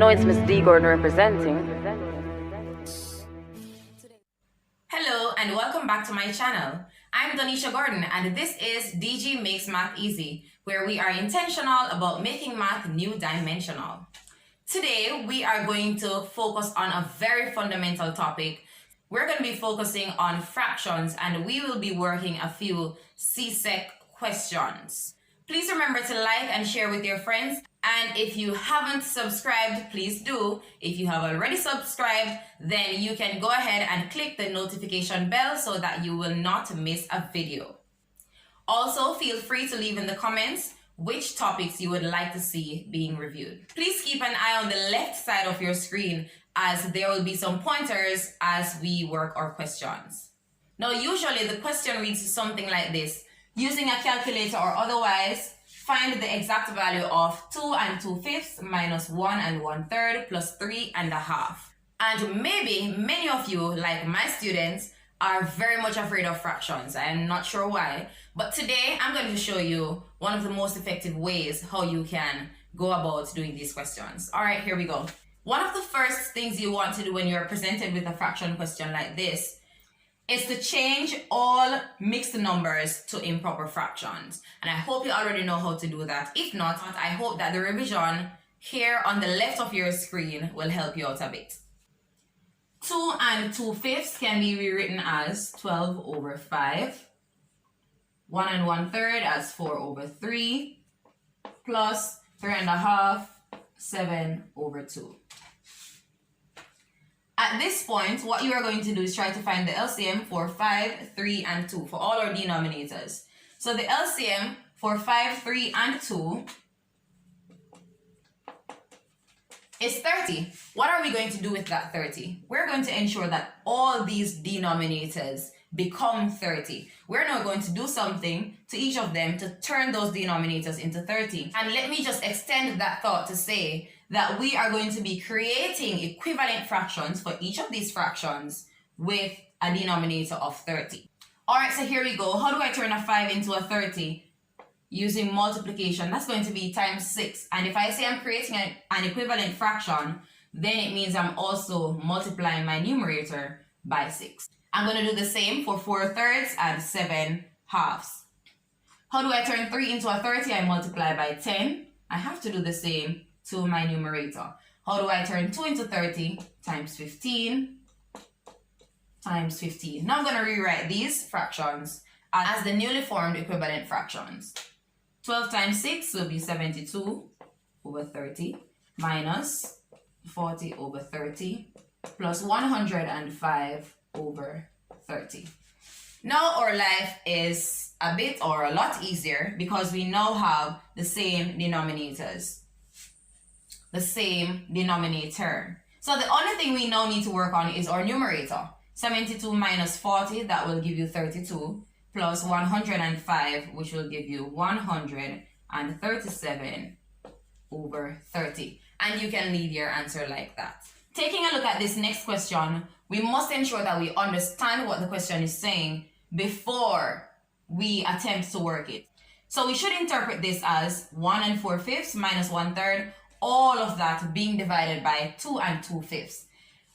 know it's Miss D Gordon representing. Hello and welcome back to my channel. I'm Donisha Gordon and this is DG Makes Math Easy, where we are intentional about making math new dimensional. Today we are going to focus on a very fundamental topic. We're going to be focusing on fractions and we will be working a few CXC questions. Please remember to like and share with your friends. And if you haven't subscribed, please do. If you have already subscribed, then you can go ahead and click the notification bell so that you will not miss a video. Also, feel free to leave in the comments which topics you would like to see being reviewed. Please keep an eye on the left side of your screen as there will be some pointers as we work our questions. Now, usually the question reads something like this. Using a calculator or otherwise, find the exact value of 2 2/5 minus 1 1/3 plus 3 1/2. And maybe many of you, like my students, are very much afraid of fractions. I am not sure why, but today I'm going to show you one of the most effective ways how you can go about doing these questions. All right, here we go. One of the first things you want to do when you're presented with a fraction question like this is to change all mixed numbers to improper fractions. And I hope you already know how to do that. If not, I hope that the revision here on the left of your screen will help you out a bit. 2 2/5 can be rewritten as 12 over 5. 1 1/3 as 4 over 3. Plus 3 1/2, 7 over 2. At this point, what you are going to do is try to find the LCM for 5, 3, and 2 for all our denominators. So the LCM for 5, 3, and 2 is 30. What are we going to do with that 30? We're going to ensure that all these denominators become 30. We're now going to do something to each of them to turn those denominators into 30. And let me just extend that thought to say that we are going to be creating equivalent fractions for each of these fractions with a denominator of 30. All right, so here we go. How do I turn a 5 into a 30? Using multiplication, that's going to be times 6. And if I say I'm creating an equivalent fraction, then it means I'm also multiplying my numerator by 6. I'm going to do the same for 4/3 and 7/2. How do I turn 3 into a 30? I multiply by 10. I have to do the same to my numerator. How do I turn 2 into 30? Times 15 times 15. Now I'm going to rewrite these fractions as the newly formed equivalent fractions. 12 times 6 will be 72 over 30 minus 40 over 30 plus 105 over 30. Now our life is a bit or a lot easier because we now have the same denominators. The same denominator. So the only thing we now need to work on is our numerator. 72 minus 40, that will give you 32, plus 105, which will give you 137 over 30. And you can leave your answer like that. Taking a look at this next question, we must ensure that we understand what the question is saying before we attempt to work it. So we should interpret this as 1 4/5 minus 1/3, all of that being divided by 2 2/5,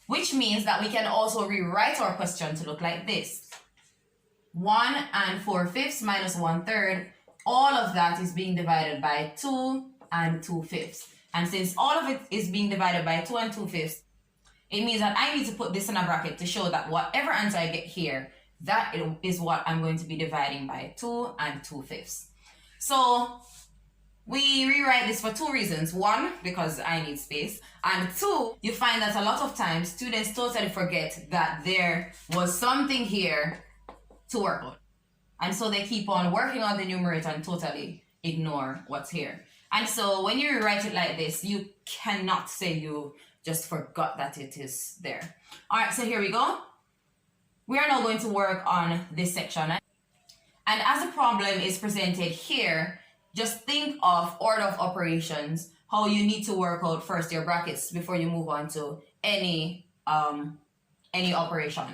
which means that we can also rewrite our question to look like this. 1 4/5 minus 1/3, all of that is being divided by 2 2/5. And since all of it is being divided by 2 2/5, it means that I need to put this in a bracket to show that whatever answer I get here, that is what I'm going to be dividing by 2 2/5. So we rewrite this for two reasons. One, because I need space. And two, you find that a lot of times students totally forget that there was something here to work on. And so they keep on working on the numerator and totally ignore what's here. And so when you rewrite it like this, you cannot say you just forgot that it is there. All right, so here we go. We are now going to work on this section. And as the problem is presented here, just think of order of operations, how you need to work out first your brackets before you move on to any other operation.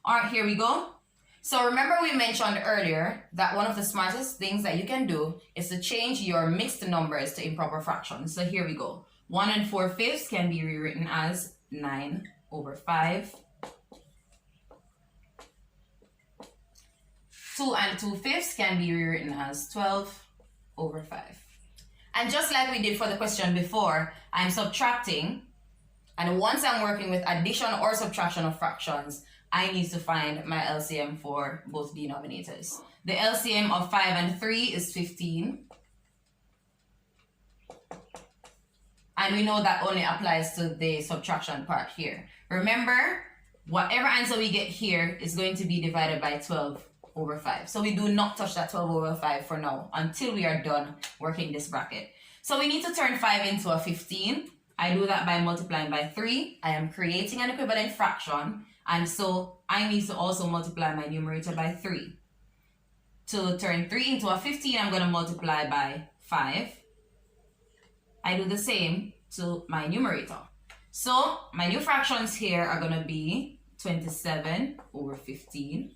All right, here we go. So remember we mentioned earlier that one of the smartest things that you can do is to change your mixed numbers to improper fractions. So here we go. 1 and 4/5 can be rewritten as 9/5. 2 and 2/5 can be rewritten as 12/5. And just like we did for the question before, I'm subtracting. And once I'm working with addition or subtraction of fractions, I need to find my LCM for both denominators. The LCM of 5 and 3 is 15. And we know that only applies to the subtraction part here. Remember, whatever answer we get here is going to be divided by 12/5. So we do not touch that 12/5 for now until we are done working this bracket. So we need to turn 5 into a 15. I do that by multiplying by 3. I am creating an equivalent fraction, and so I need to also multiply my numerator by 3. To turn 3 into a 15, I'm going to multiply by 5. I do the same to my numerator. So my new fractions here are going to be 27/15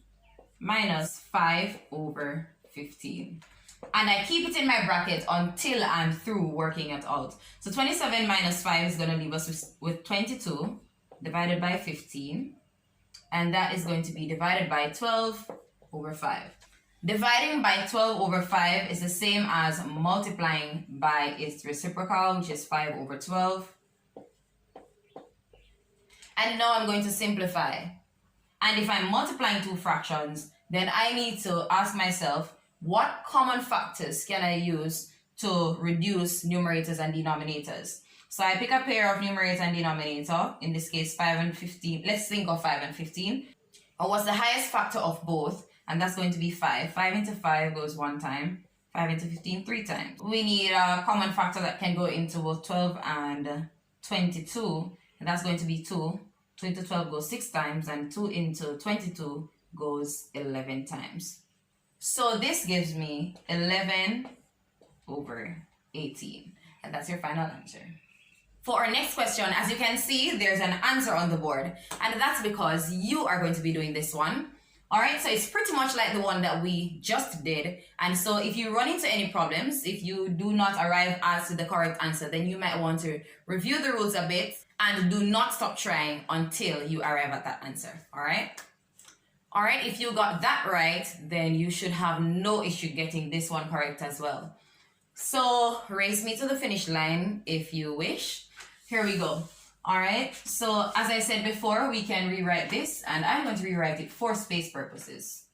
minus 5/15. And I keep it in my bracket until I'm through working it out. So 27 minus 5 is going to leave us with 22 divided by 15. And that is going to be divided by 12/5. Dividing by 12/5 is the same as multiplying by its reciprocal, which is 5/12. And now I'm going to simplify. And if I'm multiplying two fractions, then I need to ask myself, what common factors can I use to reduce numerators and denominators? So I pick a pair of numerator and denominator, in this case 5 and 15. Let's think of 5 and 15. Or what's the highest factor of both? And that's going to be 5. 5 into 5 goes 1 time. 5 into 15, 3 times. We need a common factor that can go into both 12 and 22. And that's going to be 2. 2 into 12 goes 6 times. And 2 into 22 goes 11 times. So this gives me 11/18. And that's your final answer. For our next question, as you can see, there's an answer on the board. And that's because you are going to be doing this one. Alright, so it's pretty much like the one that we just did. And so if you run into any problems, if you do not arrive as to the correct answer, then you might want to review the rules a bit and do not stop trying until you arrive at that answer. Alright? Alright, if you got that right, then you should have no issue getting this one correct as well. So race me to the finish line if you wish. Here we go. Alright, so as I said before, we can rewrite this, and I'm going to rewrite it for space purposes.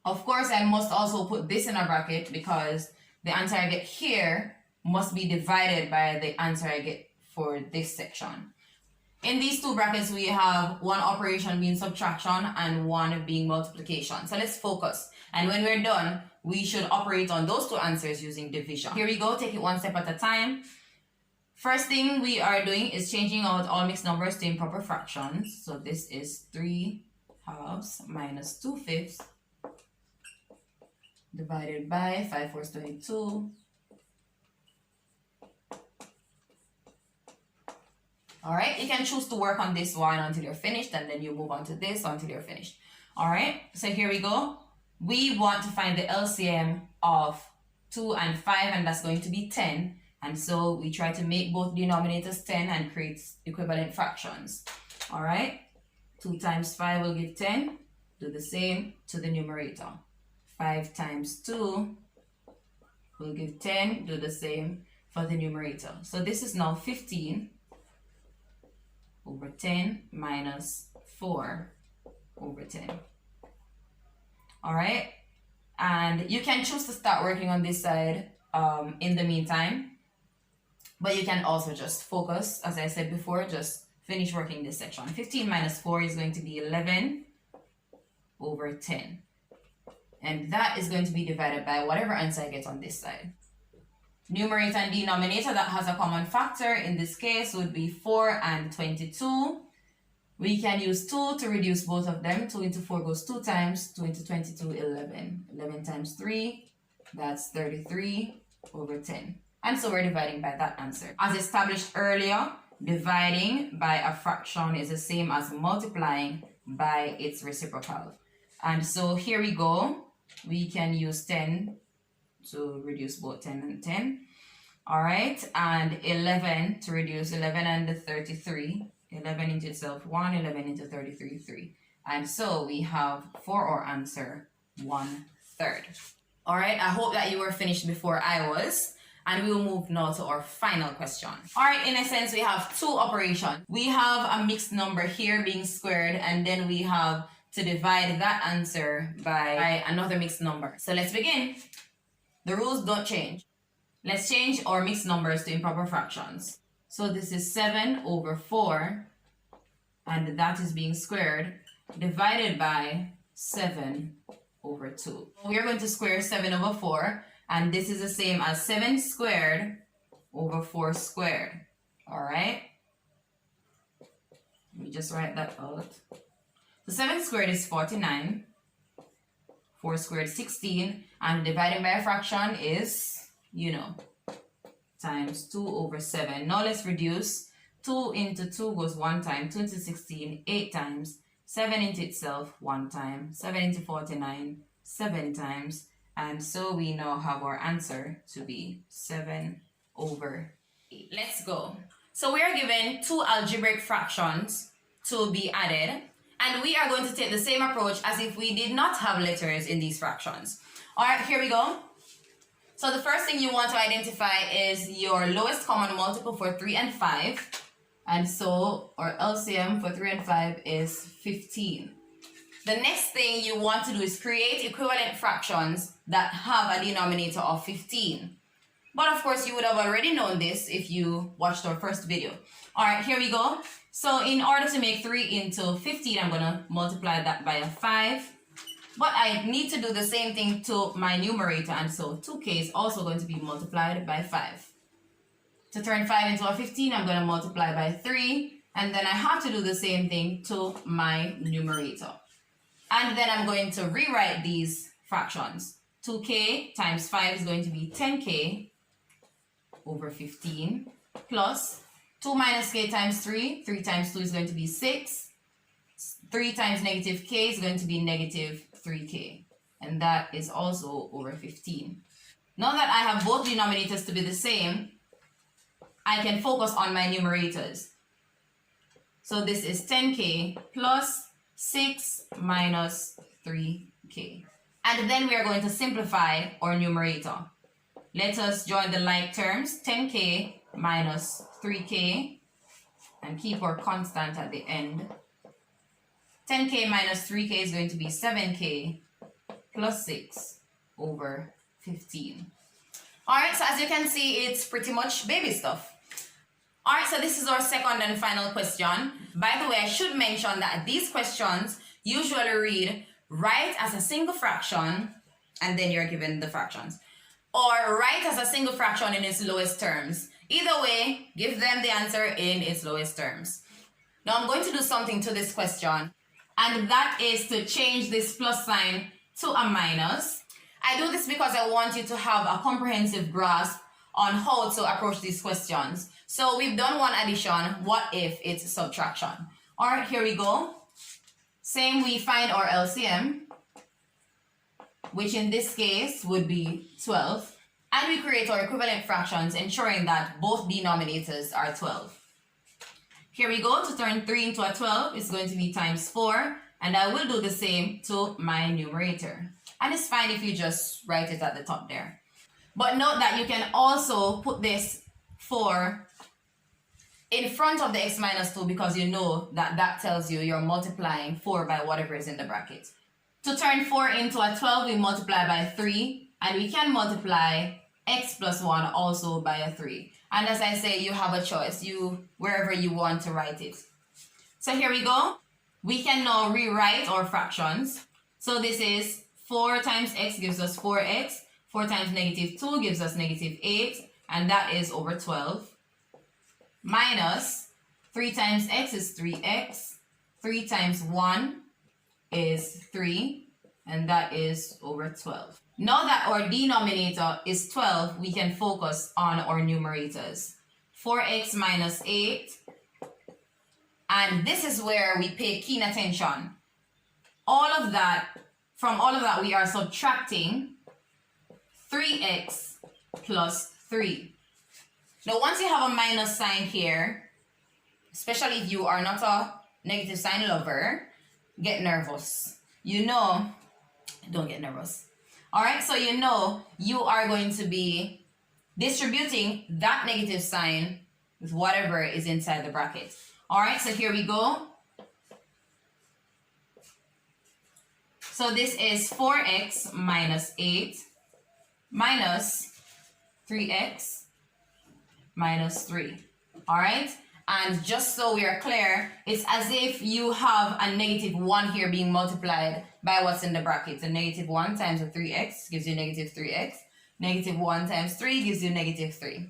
Of course, I must also put this in a bracket because the answer I get here must be divided by the answer I get for this section. In these two brackets, we have one operation being subtraction and one being multiplication. So let's focus. And when we're done, we should operate on those two answers using division. Here we go, take it one step at a time. First thing we are doing is changing out all mixed numbers to improper fractions. So this is 3/2 minus 2/5 divided by 5/4 is 22. Alright, you can choose to work on this one until you're finished, and then you move on to this until you're finished. Alright, so here we go. We want to find the LCM of 2 and 5, and that's going to be 10. And so we try to make both denominators 10 and create equivalent fractions. Alright, 2 times 5 will give 10. Do the same to the numerator. 5 times 2 will give 10. Do the same for the numerator. So this is now 15/10 minus 4/10. Alright, and you can choose to start working on this side in the meantime. But you can also just focus, as I said before, just finish working this section. 15 minus 4 is going to be 11/10. And that is going to be divided by whatever answer I get on this side. Numerator and denominator that has a common factor in this case would be 4 and 22. We can use 2 to reduce both of them. 2 into 4 goes 2 times. 2 into 22, 11. 11 times 3, that's 33/10. And so we're dividing by that answer. As established earlier, dividing by a fraction is the same as multiplying by its reciprocal. And so here we go. We can use 10 to reduce both 10 and 10. All right, and 11 to reduce 11 and the 33. 11 into itself 1, 11 into 33 3. And so we have for our answer 1/3. All right, I hope that you were finished before I was. And we will move now to our final question. All right, in essence, we have two operations. We have a mixed number here being squared, and then we have to divide that answer by another mixed number. So let's begin. The rules don't change. Let's change our mixed numbers to improper fractions. So this is 7/4, and that is being squared, divided by 7/2. We are going to square 7/4, and this is the same as 7 squared over 4 squared. All right? Let me just write that out. So 7 squared is 49. 4 squared 16. And dividing by a fraction is, times 2/7. Now let's reduce. 2 into 2 goes 1 time. 2 into 16, 8 times. 7 into itself, 1 time. 7 into 49, 7 times. And so we now have our answer to be 7/8. Let's go. So we are given two algebraic fractions to be added. And we are going to take the same approach as if we did not have letters in these fractions. All right, here we go. So the first thing you want to identify is your lowest common multiple for 3 and 5. And so our LCM for 3 and 5 is 15. The next thing you want to do is create equivalent fractions that have a denominator of 15. But of course, you would have already known this if you watched our first video. All right, here we go. So in order to make 3 into 15, I'm going to multiply that by a 5. But I need to do the same thing to my numerator, and so 2k is also going to be multiplied by 5. To turn 5 into a 15, I'm going to multiply by 3, and then I have to do the same thing to my numerator. And then I'm going to rewrite these fractions. 2k times 5 is going to be 10k over 15 plus 2 minus k times 3. 3 times 2 is going to be 6. 3 times negative k is going to be negative 3k. And that is also over 15. Now that I have both denominators to be the same, I can focus on my numerators. So this is 10k plus 6 minus 3k. And then we are going to simplify our numerator. Let us join the like terms, 10k minus 3k, and keep our constant at the end. 10k minus 3k is going to be 7k plus 6 over 15. Alright, so as you can see, it's pretty much baby stuff. Alright, so this is our second and final question. By the way, I should mention that these questions usually read write as a single fraction, and then you're given the fractions. Or write as a single fraction in its lowest terms. Either way, give them the answer in its lowest terms. Now I'm going to do something to this question, and that is to change this plus sign to a minus. I do this because I want you to have a comprehensive grasp on how to approach these questions. So we've done one addition. What if it's subtraction? All right, here we go. Same, we find our LCM, which in this case would be 12. And we create our equivalent fractions, ensuring that both denominators are 12. Here we go. To turn 3 into a 12, it's going to be times 4. And I will do the same to my numerator. And it's fine if you just write it at the top there. But note that you can also put this 4 in front of the x minus 2, because you know that that tells you you're multiplying 4 by whatever is in the bracket. To turn 4 into a 12, we multiply by 3, and we can multiply x plus 1 also by a 3. And as I say, you have a choice, wherever you want to write it. So here we go. We can now rewrite our fractions. So this is 4 times x gives us 4x. 4 times negative 2 gives us negative 8, and that is over 12. Minus 3 times x is 3x. 3 times 1 is 3, and that is over 12. Now that our denominator is 12, we can focus on our numerators. 4x minus 8. And this is where we pay keen attention. From all of that, we are subtracting 3x plus 3. Now, once you have a minus sign here, especially if you are not a negative sign lover, get nervous. Don't get nervous. All right, so you are going to be distributing that negative sign with whatever is inside the bracket. All right, so here we go. So this is 4x minus 8 minus 3x minus 3. All right, and just so we are clear, it's as if you have a negative 1 here being multiplied by what's in the bracket. So negative 1 times the 3x gives you negative 3x. Negative 1 times 3 gives you negative 3.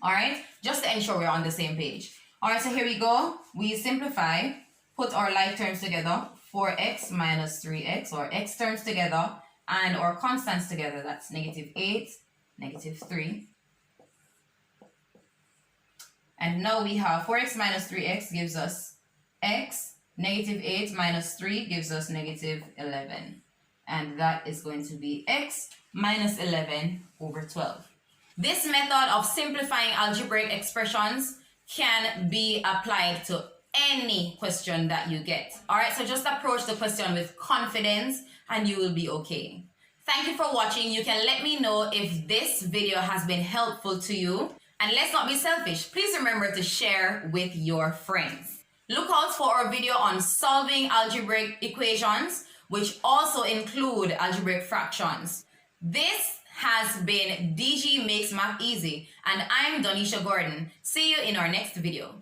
All right, just to ensure we're on the same page. All right, so here we go. We simplify, put our like terms together, 4x minus 3x, or x terms together, and our constants together. That's negative 8, negative 3. And now we have 4x minus 3x gives us x, negative 8 minus 3 gives us negative 11. And that is going to be x minus 11 over 12. This method of simplifying algebraic expressions can be applied to any question that you get. All right, so just approach the question with confidence and you will be okay. Thank you for watching. You can let me know if this video has been helpful to you. And let's not be selfish. Please remember to share with your friends. Look out for our video on solving algebraic equations, which also include algebraic fractions. This has been DG Makes Math Easy, and I'm Donisha Gordon. See you in our next video.